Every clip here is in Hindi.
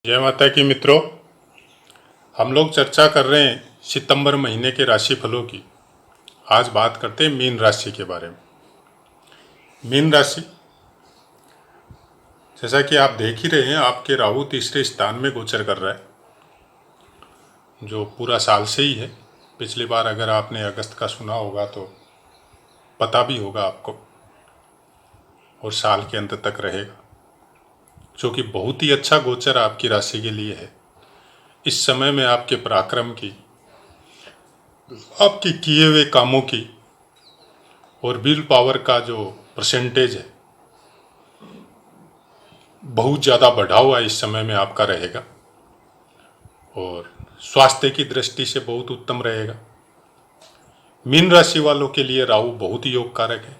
जय माता की मित्रों, हम लोग चर्चा कर रहे हैं सितंबर महीने के राशि फलों की। आज बात करते हैं मीन राशि के बारे में। मीन राशि, जैसा कि आप देख ही रहे हैं, आपके राहु तीसरे स्थान में गोचर कर रहा है, जो पूरा साल से ही है। पिछली बार अगर आपने अगस्त का सुना होगा तो पता भी होगा आपको, और साल के अंत तक रहेगा, जो कि बहुत ही अच्छा गोचर आपकी राशि के लिए है। इस समय में आपके पराक्रम की, आपके किए हुए कामों की और विल पावर का जो परसेंटेज है, बहुत ज़्यादा बढ़ा हुआ इस समय में आपका रहेगा। और स्वास्थ्य की दृष्टि से बहुत उत्तम रहेगा। मीन राशि वालों के लिए राहु बहुत ही योग कारक है,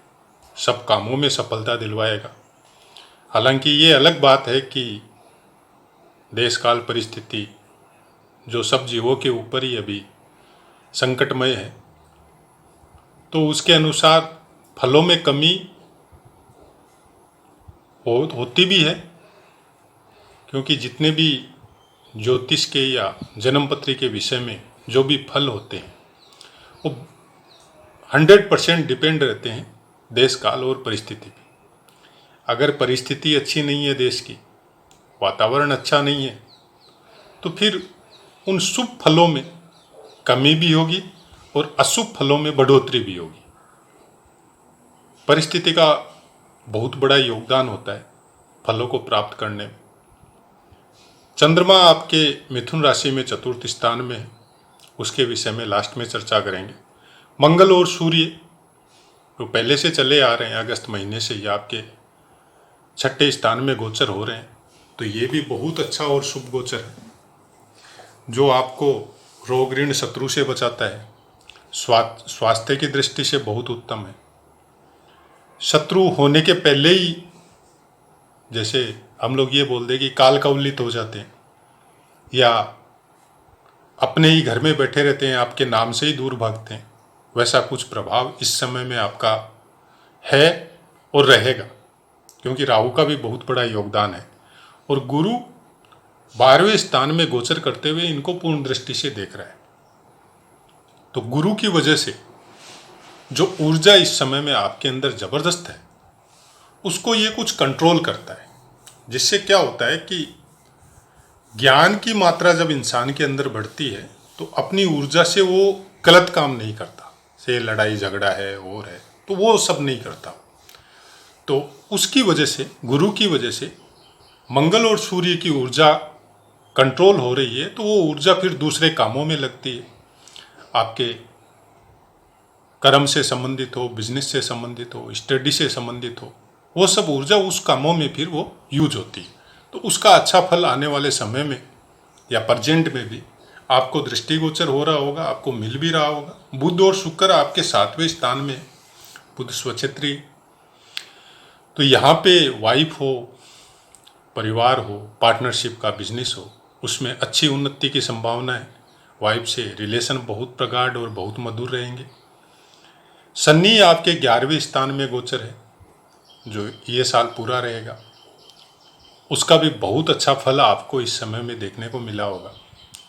सब कामों में सफलता दिलवाएगा। हालांकि ये अलग बात है कि देश काल परिस्थिति जो सब जीवों के ऊपर ही अभी संकटमय है, तो उसके अनुसार फलों में कमी होती भी है, क्योंकि जितने भी ज्योतिष के या जन्मपत्री के विषय में जो भी फल होते हैं वो 100% डिपेंड रहते हैं देश काल और परिस्थिति पे। अगर परिस्थिति अच्छी नहीं है देश की, वातावरण अच्छा नहीं है, तो फिर उन शुभ फलों में कमी भी होगी और अशुभ फलों में बढ़ोतरी भी होगी। परिस्थिति का बहुत बड़ा योगदान होता है फलों को प्राप्त करने में। चंद्रमा आपके मिथुन राशि में चतुर्थ स्थान में है, उसके विषय में लास्ट में चर्चा करेंगे। मंगल और सूर्य जो पहले से चले आ रहे हैं, अगस्त महीने से ये आपके छठे स्थान में गोचर हो रहे हैं, तो ये भी बहुत अच्छा और शुभ गोचर है, जो आपको रोग ऋण शत्रु से बचाता है। स्वास्थ्य की दृष्टि से बहुत उत्तम है। शत्रु होने के पहले ही, जैसे हम लोग ये बोल दें कि काल कवलित हो जाते हैं या अपने ही घर में बैठे रहते हैं, आपके नाम से ही दूर भागते हैं, वैसा कुछ प्रभाव इस समय में आपका है और रहेगा, क्योंकि राहु का भी बहुत बड़ा योगदान है। और गुरु 12वें स्थान में गोचर करते हुए इनको पूर्ण दृष्टि से देख रहा है, तो गुरु की वजह से जो ऊर्जा इस समय में आपके अंदर जबरदस्त है, उसको ये कुछ कंट्रोल करता है, जिससे क्या होता है कि ज्ञान की मात्रा जब इंसान के अंदर बढ़ती है तो अपनी ऊर्जा से वो गलत काम नहीं करता। से लड़ाई झगड़ा है और है, तो वो सब नहीं करता। तो उसकी वजह से, गुरु की वजह से मंगल और सूर्य की ऊर्जा कंट्रोल हो रही है, तो वो ऊर्जा फिर दूसरे कामों में लगती है। आपके कर्म से संबंधित हो, बिजनेस से संबंधित हो, स्टडी से संबंधित हो, वो सब ऊर्जा उस कामों में फिर वो यूज होती है। तो उसका अच्छा फल आने वाले समय में या प्रेजेंट में भी आपको दृष्टिगोचर हो रहा होगा, आपको मिल भी रहा होगा। बुध और शुक्र आपके 7वें स्थान में, बुध स्वक्षेत्री, तो यहाँ पे वाइफ हो, परिवार हो, पार्टनरशिप का बिजनेस हो, उसमें अच्छी उन्नति की संभावना है। वाइफ से रिलेशन बहुत प्रगाढ़ और बहुत मधुर रहेंगे। शनि आपके 11वें स्थान में गोचर है, जो ये साल पूरा रहेगा, उसका भी बहुत अच्छा फल आपको इस समय में देखने को मिला होगा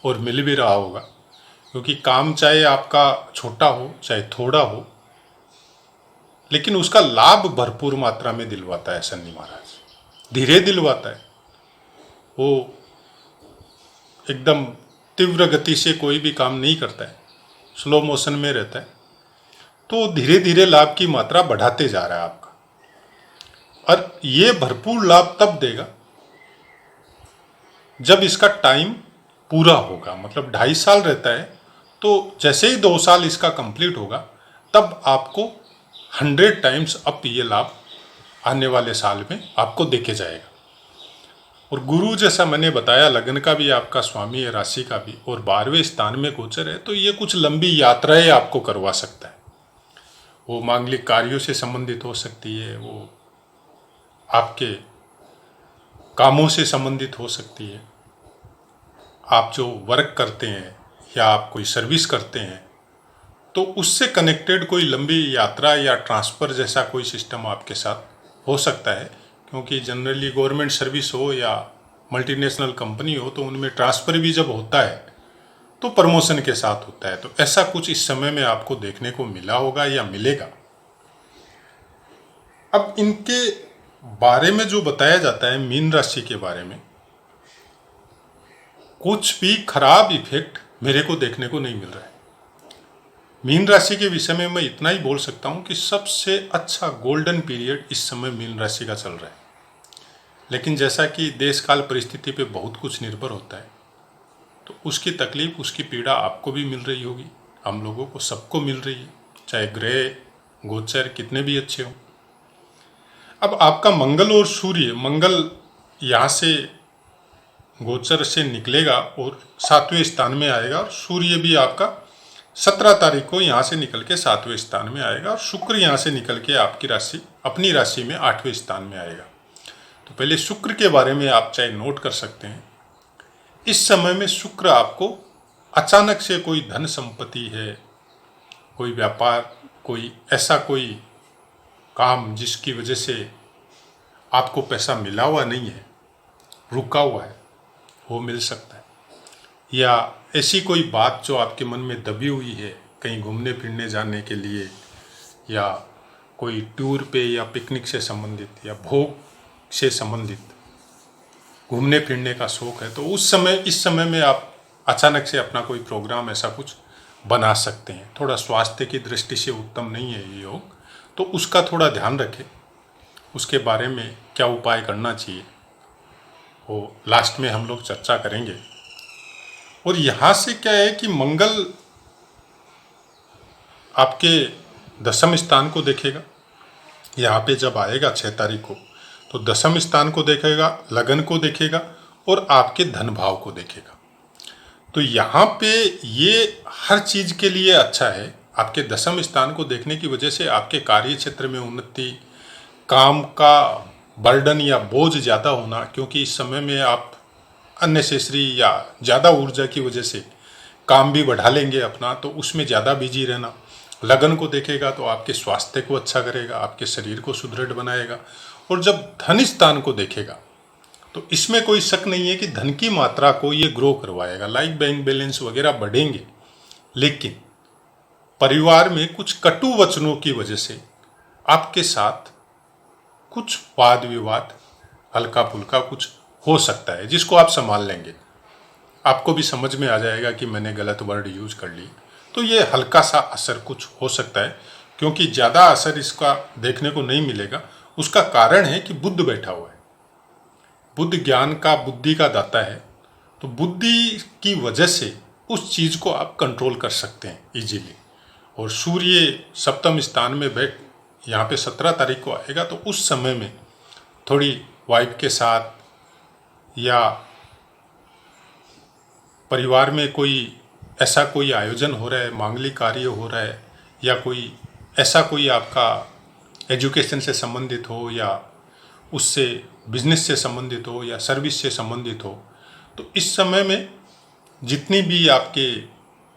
और मिल भी रहा होगा, क्योंकि काम चाहे आपका छोटा हो चाहे थोड़ा हो, लेकिन उसका लाभ भरपूर मात्रा में दिलवाता है शनि महाराज। धीरे दिलवाता है, वो एकदम तीव्र गति से कोई भी काम नहीं करता है, स्लो मोशन में रहता है, तो धीरे धीरे लाभ की मात्रा बढ़ाते जा रहा है आपका। और ये भरपूर लाभ तब देगा जब इसका टाइम पूरा होगा। मतलब 2.5 साल रहता है, तो जैसे ही 2 साल इसका कंप्लीट होगा, तब आपको 100 टाइम्स अप ये लाभ आने वाले साल में आपको देखे जाएगा। और गुरु, जैसा मैंने बताया, लग्न का भी आपका स्वामी है, राशि का भी, और 12वें स्थान में गोचर है, तो ये कुछ लंबी यात्राएं आपको करवा सकता है। वो मांगलिक कार्यों से संबंधित हो सकती है, वो आपके कामों से संबंधित हो सकती है, आप जो वर्क करते हैं या आप कोई सर्विस करते हैं, तो उससे कनेक्टेड कोई लंबी यात्रा या ट्रांसफ़र जैसा कोई सिस्टम आपके साथ हो सकता है। क्योंकि जनरली गवर्नमेंट सर्विस हो या मल्टीनेशनल कंपनी हो तो उनमें ट्रांसफ़र भी जब होता है तो प्रमोशन के साथ होता है। तो ऐसा कुछ इस समय में आपको देखने को मिला होगा या मिलेगा। अब इनके बारे में जो बताया जाता है मीन राशि के बारे में, कुछ भी खराब इफेक्ट मेरे को देखने को नहीं मिल रहा है। मीन राशि के विषय में मैं इतना ही बोल सकता हूँ कि सबसे अच्छा गोल्डन पीरियड इस समय मीन राशि का चल रहा है। लेकिन जैसा कि देश काल परिस्थिति पे बहुत कुछ निर्भर होता है, तो उसकी तकलीफ, उसकी पीड़ा आपको भी मिल रही होगी, हम लोगों को सबको मिल रही है, चाहे ग्रह गोचर कितने भी अच्छे हों। अब आपका मंगल और सूर्य, मंगल यहाँ से गोचर से निकलेगा और 7वें स्थान में आएगा, और सूर्य भी आपका 17 तारीख को यहाँ से निकल के 7वें स्थान में आएगा, और शुक्र यहाँ से निकल के आपकी राशि, अपनी राशि में 8वें स्थान में आएगा। तो पहले शुक्र के बारे में आप चाहे नोट कर सकते हैं। इस समय में शुक्र आपको अचानक से कोई धन संपत्ति है, कोई व्यापार, कोई ऐसा कोई काम जिसकी वजह से आपको पैसा मिला हुआ नहीं है, रुका हुआ है, वो मिल सकता है। या ऐसी कोई बात जो आपके मन में दबी हुई है, कहीं घूमने फिरने जाने के लिए, या कोई टूर पे या पिकनिक से संबंधित या भोग से संबंधित घूमने फिरने का शौक है, तो उस समय, इस समय में आप अचानक से अपना कोई प्रोग्राम ऐसा कुछ बना सकते हैं। थोड़ा स्वास्थ्य की दृष्टि से उत्तम नहीं है ये योग, तो उसका थोड़ा ध्यान रखें। उसके बारे में क्या उपाय करना चाहिए वो लास्ट में हम लोग चर्चा करेंगे। और यहाँ से क्या है कि मंगल आपके 10वें स्थान को देखेगा। यहाँ पे जब आएगा 6 तारीख को, तो 10वें स्थान को देखेगा, लगन को देखेगा और आपके धन भाव को देखेगा। तो यहाँ पे ये हर चीज़ के लिए अच्छा है। आपके 10वें स्थान को देखने की वजह से आपके कार्य क्षेत्र में उन्नति, काम का बर्डन या बोझ ज़्यादा होना, क्योंकि इस समय में आप अननेसेसरी या ज़्यादा ऊर्जा की वजह से काम भी बढ़ा लेंगे अपना, तो उसमें ज़्यादा बिजी रहना। लगन को देखेगा तो आपके स्वास्थ्य को अच्छा करेगा, आपके शरीर को सुदृढ़ बनाएगा। और जब धन स्थान को देखेगा तो इसमें कोई शक नहीं है कि धन की मात्रा को ये ग्रो करवाएगा, लाइक बैंक बैलेंस वगैरह बढ़ेंगे। लेकिन परिवार में कुछ कटु वचनों की वजह से आपके साथ कुछ वाद विवाद, हल्का फुल्का कुछ हो सकता है, जिसको आप संभाल लेंगे। आपको भी समझ में आ जाएगा कि मैंने गलत वर्ड यूज कर ली, तो ये हल्का सा असर कुछ हो सकता है, क्योंकि ज़्यादा असर इसका देखने को नहीं मिलेगा। उसका कारण है कि बुध बैठा हुआ है। बुध ज्ञान का, बुद्धि का दाता है, तो बुद्धि की वजह से उस चीज़ को आप कंट्रोल कर सकते हैं इजीली। और सूर्य 7वें स्थान में बैठ यहाँ पे 17 तारीख को आएगा, तो उस समय में थोड़ी वाइफ के साथ या परिवार में कोई ऐसा कोई आयोजन हो रहा है, मांगलिक कार्य हो रहा है, या कोई ऐसा कोई आपका एजुकेशन से संबंधित हो, या उससे बिजनेस से संबंधित हो, या सर्विस से संबंधित हो, तो इस समय में जितनी भी आपके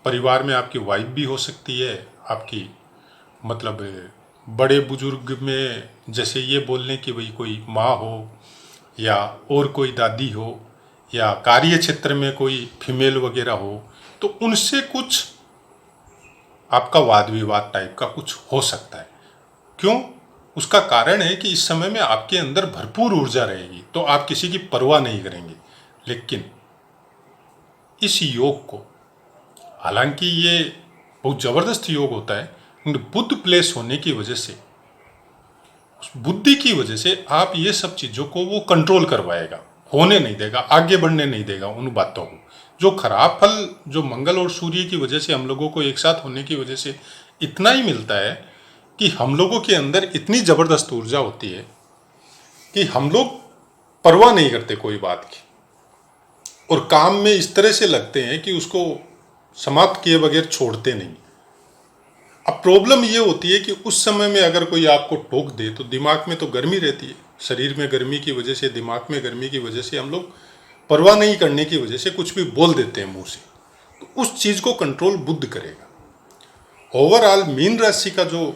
परिवार में आपकी वाइफ भी हो सकती है, आपकी मतलब बड़े बुजुर्ग में जैसे ये बोलने की भाई कोई माँ हो, या और कोई दादी हो, या कार्य क्षेत्र में कोई फीमेल वगैरह हो, तो उनसे कुछ आपका वाद विवाद टाइप का कुछ हो सकता है। क्यों? उसका कारण है कि इस समय में आपके अंदर भरपूर ऊर्जा रहेगी, तो आप किसी की परवाह नहीं करेंगे। लेकिन इस योग को, हालांकि ये बहुत ज़बरदस्त योग होता है, बुध प्लेस होने की वजह से, बुद्धि की वजह से आप ये सब चीज़ों को वो कंट्रोल करवाएगा, होने नहीं देगा, आगे बढ़ने नहीं देगा उन बातों को। जो खराब फल जो मंगल और सूर्य की वजह से हम लोगों को एक साथ होने की वजह से इतना ही मिलता है कि हम लोगों के अंदर इतनी ज़बरदस्त ऊर्जा होती है कि हम लोग परवाह नहीं करते कोई बात की, और काम में इस तरह से लगते हैं कि उसको समाप्त किए बगैर छोड़ते नहीं। अब प्रॉब्लम ये होती है कि उस समय में अगर कोई आपको टोक दे, तो दिमाग में तो गर्मी रहती है, शरीर में गर्मी की वजह से, दिमाग में गर्मी की वजह से हम लोग परवाह नहीं करने की वजह से कुछ भी बोल देते हैं मुंह से। तो उस चीज़ को कंट्रोल बुध करेगा। ओवरऑल मीन राशि का जो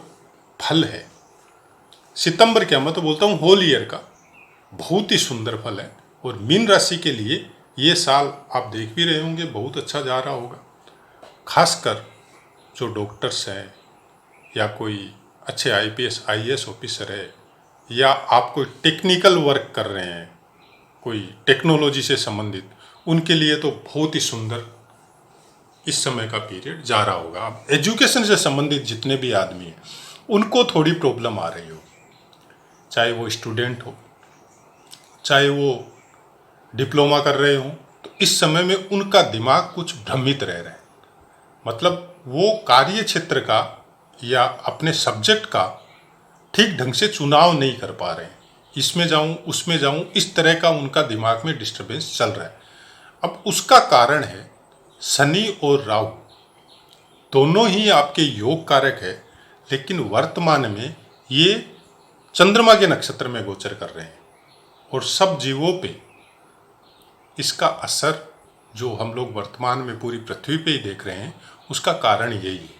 फल है सितंबर, क्या मैं तो बोलता हूँ होल ईयर का, बहुत ही सुंदर फल है। और मीन राशि के लिए ये साल आप देख भी रहे होंगे बहुत अच्छा जा रहा होगा। खासकर जो डॉक्टर्स हैं या कोई अच्छे आईपीएस आईएएस ऑफिसर है या आप कोई टेक्निकल वर्क कर रहे हैं, कोई टेक्नोलॉजी से संबंधित, उनके लिए तो बहुत ही सुंदर इस समय का पीरियड जा रहा होगा। अब एजुकेशन से संबंधित जितने भी आदमी हैं उनको थोड़ी प्रॉब्लम आ रही हो, चाहे वो स्टूडेंट हो, चाहे वो डिप्लोमा कर रहे हों, तो इस समय में उनका दिमाग कुछ भ्रमित रह रहा है। मतलब वो कार्य क्षेत्र का या अपने सब्जेक्ट का ठीक ढंग से चुनाव नहीं कर पा रहे हैं। इसमें जाऊं उसमें जाऊं, इस तरह का उनका दिमाग में डिस्टर्बेंस चल रहा है। अब उसका कारण है शनि और राहु, दोनों ही आपके योग कारक है, लेकिन वर्तमान में ये चंद्रमा के नक्षत्र में गोचर कर रहे हैं और सब जीवों पे इसका असर जो हम लोग वर्तमान में पूरी पृथ्वी पे ही देख रहे हैं, उसका कारण यही है।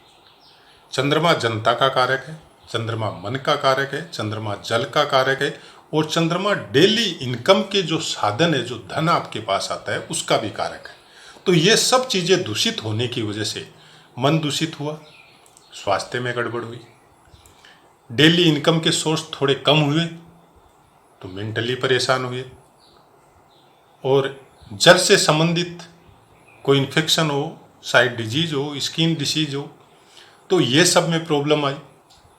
चंद्रमा जनता का कारक है, चंद्रमा मन का कारक है, चंद्रमा जल का कारक है और चंद्रमा डेली इनकम के जो साधन है, जो धन आपके पास आता है, उसका भी कारक है। तो ये सब चीज़ें दूषित होने की वजह से मन दूषित हुआ, स्वास्थ्य में गड़बड़ हुई, डेली इनकम के सोर्स थोड़े कम हुए तो मेंटली परेशान हुए, और जल से संबंधित कोई इन्फेक्शन हो, साइड डिजीज हो, स्किन डिसीज हो, तो ये सब में प्रॉब्लम आई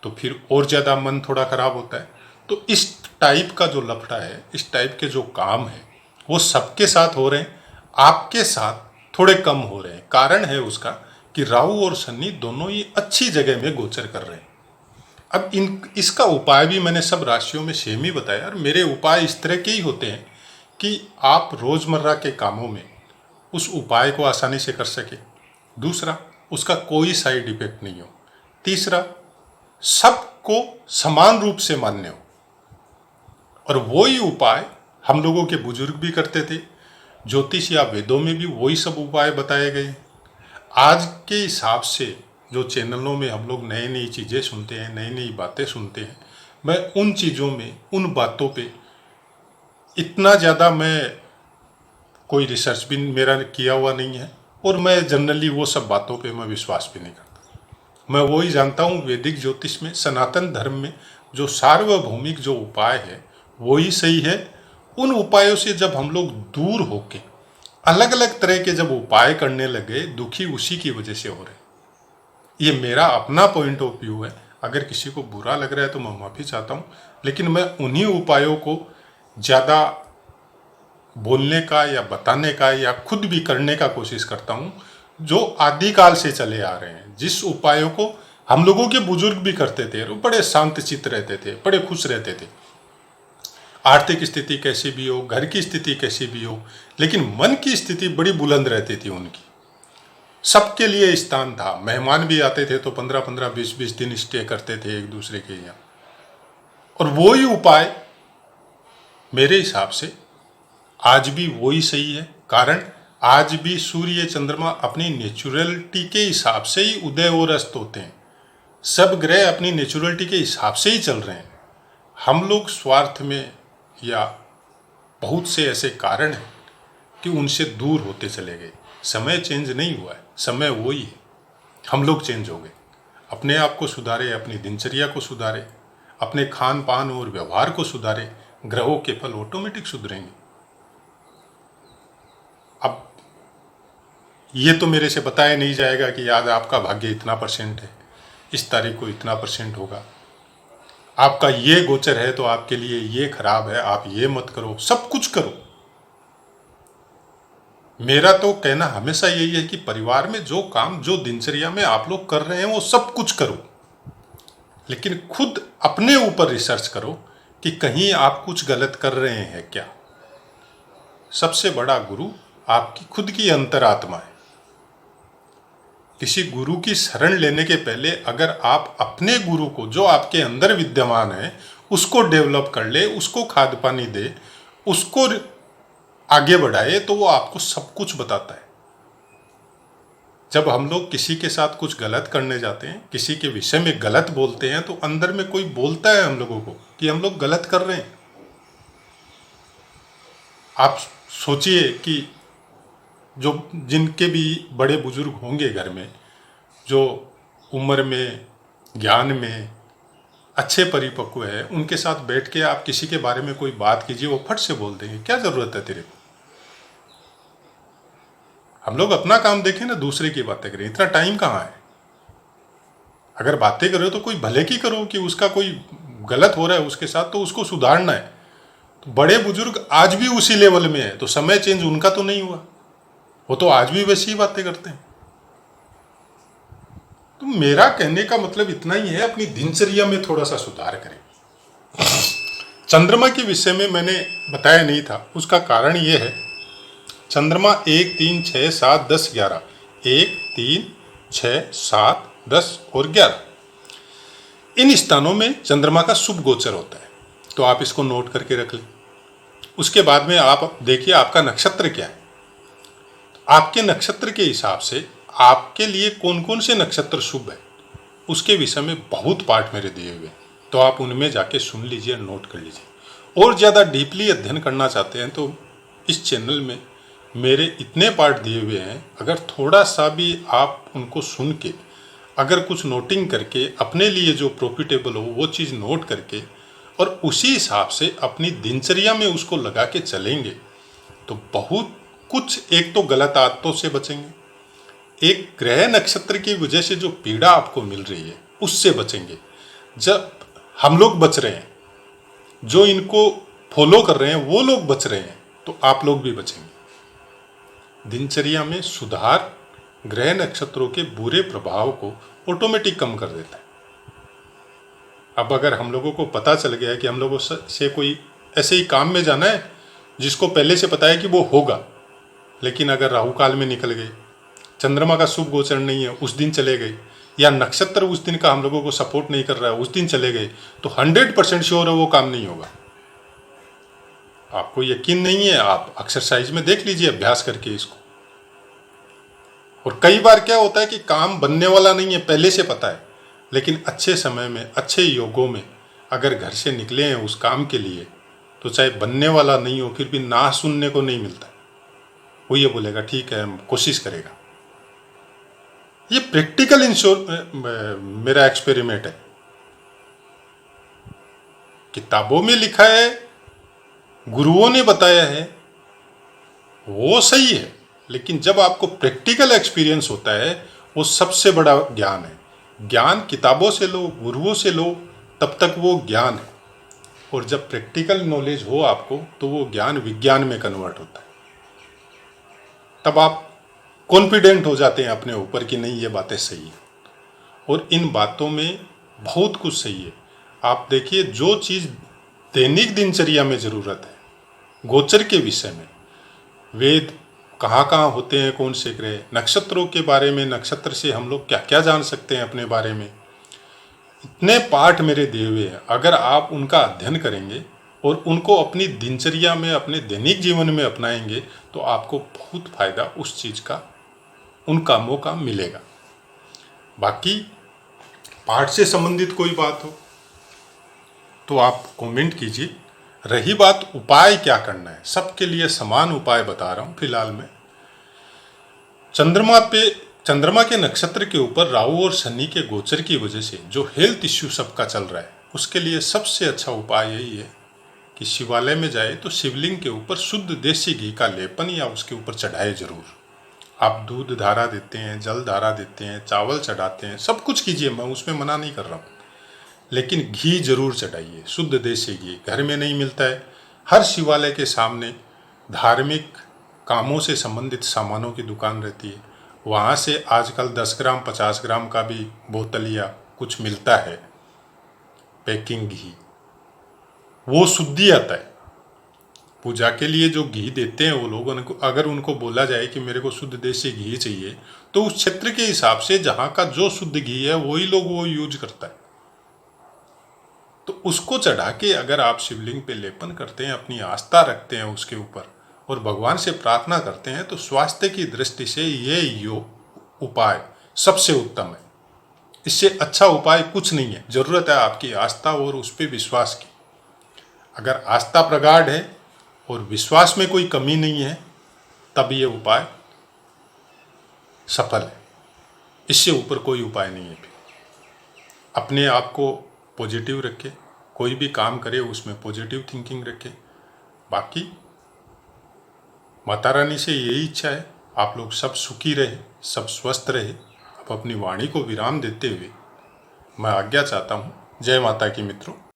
तो फिर और ज़्यादा मन थोड़ा ख़राब होता है। तो इस टाइप का जो लफड़ा है, इस टाइप के जो काम है, वो सबके साथ हो रहे हैं, आपके साथ थोड़े कम हो रहे हैं। कारण है उसका कि राहु और शनि दोनों ही अच्छी जगह में गोचर कर रहे हैं। अब इसका उपाय भी मैंने सब राशियों में सेम ही बताया, और मेरे उपाय इस तरह के ही होते हैं कि आप रोज़मर्रा के कामों में उस उपाय को आसानी से कर सके। दूसरा, उसका कोई साइड इफेक्ट नहीं हो। तीसरा, सबको समान रूप से मान्य हो। और वही उपाय हम लोगों के बुजुर्ग भी करते थे, ज्योतिष या वेदों में भी वही सब उपाय बताए गए। आज के हिसाब से जो चैनलों में हम लोग नई नई चीज़ें सुनते हैं, नई नई बातें सुनते हैं, मैं उन चीज़ों में, उन बातों पे इतना ज़्यादा मैं कोई रिसर्च भी मेरा किया हुआ नहीं है, और मैं जनरली वो सब बातों पे मैं विश्वास भी नहीं करता। मैं वही जानता हूँ वैदिक ज्योतिष में, सनातन धर्म में जो सार्वभौमिक जो उपाय है वही सही है। उन उपायों से जब हम लोग दूर होके अलग अलग तरह के जब उपाय करने लगे, दुखी उसी की वजह से हो रहे। ये मेरा अपना पॉइंट ऑफ व्यू है, अगर किसी को बुरा लग रहा है तो मैं माफ़ी चाहता हूँ, लेकिन मैं उन्हीं उपायों को ज़्यादा बोलने का या बताने का या खुद भी करने का कोशिश करता हूँ, जो आदिकाल से चले आ रहे हैं, जिस उपायों को हम लोगों के बुजुर्ग भी करते थे, वो बड़े शांत चित्त रहते थे, बड़े खुश रहते थे। आर्थिक स्थिति कैसी भी हो, घर की स्थिति कैसी भी हो, लेकिन मन की स्थिति बड़ी बुलंद रहती थी उनकी। सबके लिए स्थान था, मेहमान भी आते थे तो 15-15, 20-20 दिन स्टे करते थे एक दूसरे के यहाँ। और वो ही उपाय मेरे हिसाब से आज भी वही सही है। कारण आज भी सूर्य चंद्रमा अपनी नेचुरलिटी के हिसाब से ही उदय और अस्त होते हैं। सब ग्रह अपनी नेचुरलिटी के हिसाब से ही चल रहे हैं। हम लोग स्वार्थ में या बहुत से ऐसे कारण हैं कि उनसे दूर होते चले गए। समय चेंज नहीं हुआ है, समय वही है, हम लोग चेंज हो गए। अपने आप को सुधारे, अपनी दिनचर्या को सुधारे, अपने खान पान और व्यवहार को सुधारे, ग्रहों के फल ऑटोमेटिक सुधरेंगे। अब ये तो मेरे से बताया नहीं जाएगा कि आज आपका भाग्य इतना % है, इस तारीख को इतना % होगा, आपका ये गोचर है तो आपके लिए ये खराब है, आप ये मत करो, सब कुछ करो। मेरा तो कहना हमेशा यही है कि परिवार में जो काम, जो दिनचर्या में आप लोग कर रहे हैं, वो सब कुछ करो, लेकिन खुद अपने ऊपर रिसर्च करो कि कहीं आप कुछ गलत कर रहे हैं क्या। सबसे बड़ा गुरु आपकी खुद की अंतरात्मा है। किसी गुरु की शरण लेने के पहले अगर आप अपने गुरु को, जो आपके अंदर विद्यमान है, उसको डेवलप कर ले, उसको खाद पानी दे, उसको आगे बढ़ाए, तो वो आपको सब कुछ बताता है। जब हम लोग किसी के साथ कुछ गलत करने जाते हैं, किसी के विषय में गलत बोलते हैं, तो अंदर में कोई बोलता है हम लोगों को कि हम लोग गलत कर रहे हैं। आप सोचिए कि जो जिनके भी बड़े बुजुर्ग होंगे घर में, जो उम्र में, ज्ञान में अच्छे परिपक्व है, उनके साथ बैठ के आप किसी के बारे में कोई बात कीजिए, वो फट से बोल देंगे क्या ज़रूरत है तेरे को। हम लोग अपना काम देखें ना, दूसरे की बातें करें, इतना टाइम कहाँ है। अगर बातें करो तो कोई भले की करो, कि उसका कोई गलत हो रहा है उसके साथ तो उसको सुधारना है। तो बड़े बुजुर्ग आज भी उसी लेवल में है, तो समय चेंज उनका तो नहीं हुआ, वो तो आज भी वैसी ही बातें करते हैं। तो मेरा कहने का मतलब इतना ही है, अपनी दिनचर्या में थोड़ा सा सुधार करें। चंद्रमा के विषय में मैंने बताया नहीं था, उसका कारण ये है, चंद्रमा 1, 3, 6, 7, 10, 11, 1, 3, 6, 7, 10 और 11 इन स्थानों में चंद्रमा का शुभ गोचर होता है। तो आप इसको नोट करके रख लें। उसके बाद में आप देखिए आपका नक्षत्र क्या है। आपके नक्षत्र के हिसाब से आपके लिए कौन कौन से नक्षत्र शुभ है, उसके विषय में बहुत पाठ मेरे दिए हुए हैं, तो आप उनमें जाके सुन लीजिए, नोट कर लीजिए। और ज़्यादा डीपली अध्ययन करना चाहते हैं तो इस चैनल में मेरे इतने पाठ दिए हुए हैं, अगर थोड़ा सा भी आप उनको सुन के, अगर कुछ नोटिंग करके अपने लिए जो प्रॉफिटेबल हो वो चीज़ नोट करके और उसी हिसाब से अपनी दिनचर्या में उसको लगा के चलेंगे तो बहुत कुछ, एक तो गलत आदतों से बचेंगे, एक ग्रह नक्षत्र की वजह से जो पीड़ा आपको मिल रही है उससे बचेंगे। जब हम लोग बच रहे हैं, जो इनको फॉलो कर रहे हैं वो लोग बच रहे हैं, तो आप लोग भी बचेंगे। दिनचर्या में सुधार ग्रह नक्षत्रों के बुरे प्रभाव को ऑटोमेटिक कम कर देता है। अब अगर हम लोगों को पता चल गया है कि हम लोगों से कोई ऐसे ही काम में जाना है जिसको पहले से पता है कि वो होगा, लेकिन अगर राहु काल में निकल गए, चंद्रमा का शुभ गोचर नहीं है उस दिन चले गए, या नक्षत्र उस दिन का हम लोगों को सपोर्ट नहीं कर रहा है उस दिन चले गए, तो 100% श्योर है वो काम नहीं होगा। आपको यकीन नहीं है, आप एक्सरसाइज में देख लीजिए, अभ्यास करके इसको। और कई बार क्या होता है कि काम बनने वाला नहीं है, पहले से पता है, लेकिन अच्छे समय में, अच्छे योगों में अगर घर से निकले हैं उस काम के लिए, तो चाहे बनने वाला नहीं हो फिर भी ना सुनने को नहीं मिलता। वो ये बोलेगा ठीक है, हम कोशिश करेगा। ये प्रैक्टिकल मेरा एक्सपेरिमेंट है। किताबों में लिखा है, गुरुओं ने बताया है, वो सही है, लेकिन जब आपको प्रैक्टिकल एक्सपीरियंस होता है वो सबसे बड़ा ज्ञान है। ज्ञान किताबों से लो, गुरुओं से लो, तब तक वो ज्ञान है, और जब प्रैक्टिकल नॉलेज हो आपको तो वो ज्ञान विज्ञान में कन्वर्ट होता है। तब आप कॉन्फिडेंट हो जाते हैं अपने ऊपर कि नहीं ये बातें सही है, और इन बातों में बहुत कुछ सही है। आप देखिए, जो चीज़ दैनिक दिनचर्या में ज़रूरत है, गोचर के विषय में, वेद कहाँ कहाँ होते हैं, कौन से ग्रह, नक्षत्रों के बारे में, नक्षत्र से हम लोग क्या क्या जान सकते हैं अपने बारे में, इतने पाठ मेरे दिए हुए हैं। अगर आप उनका अध्ययन करेंगे और उनको अपनी दिनचर्या में, अपने दैनिक जीवन में अपनाएंगे तो आपको बहुत फायदा उस चीज़ का, उन कामों का मिलेगा। बाकी पाठ से संबंधित कोई बात हो तो आप कमेंट कीजिए। रही बात उपाय क्या करना है, सबके लिए समान उपाय बता रहा हूँ फिलहाल मैं। चंद्रमा के नक्षत्र के ऊपर राहु और शनि के गोचर की वजह से जो हेल्थ इश्यू सबका चल रहा है, उसके लिए सबसे अच्छा उपाय यही है कि शिवालय में जाए तो शिवलिंग के ऊपर शुद्ध देसी घी का लेपन या उसके ऊपर चढ़ाए जरूर। आप दूध धारा देते हैं, जल धारा देते हैं, चावल चढ़ाते हैं, सब कुछ कीजिए, मैं उसमें मना नहीं कर रहा हूँ, लेकिन घी जरूर चढ़ाइए, शुद्ध देसी घी। घर में नहीं मिलता है, हर शिवालय के सामने धार्मिक कामों से संबंधित सामानों की दुकान रहती है, वहाँ से आजकल 10 ग्राम 50 ग्राम का भी बोतल या कुछ मिलता है पैकिंग घी, वो शुद्धि आता है। पूजा के लिए जो घी देते हैं वो लोग, अगर उनको बोला जाए कि मेरे को शुद्ध देसी घी चाहिए, तो उस क्षेत्र के हिसाब से जहाँ का जो शुद्ध घी है वही लोग वो यूज करता है। तो उसको चढ़ा के अगर आप शिवलिंग पे लेपन करते हैं, अपनी आस्था रखते हैं उसके ऊपर और भगवान से प्रार्थना करते हैं, तो स्वास्थ्य की दृष्टि से ये उपाय सबसे उत्तम है। इससे अच्छा उपाय कुछ नहीं है। जरूरत है आपकी आस्था और उस पर विश्वास की। अगर आस्था प्रगाढ़ है और विश्वास में कोई कमी नहीं है, तब ये उपाय सफल है। इससे ऊपर कोई उपाय नहीं है। फिर अपने आप को पॉजिटिव रखें, कोई भी काम करे उसमें पॉजिटिव थिंकिंग रखें। बाकी माता रानी से यही इच्छा है, आप लोग सब सुखी रहे, सब स्वस्थ रहे। अब अपनी वाणी को विराम देते हुए मैं आज्ञा चाहता हूँ। जय माता की मित्रों।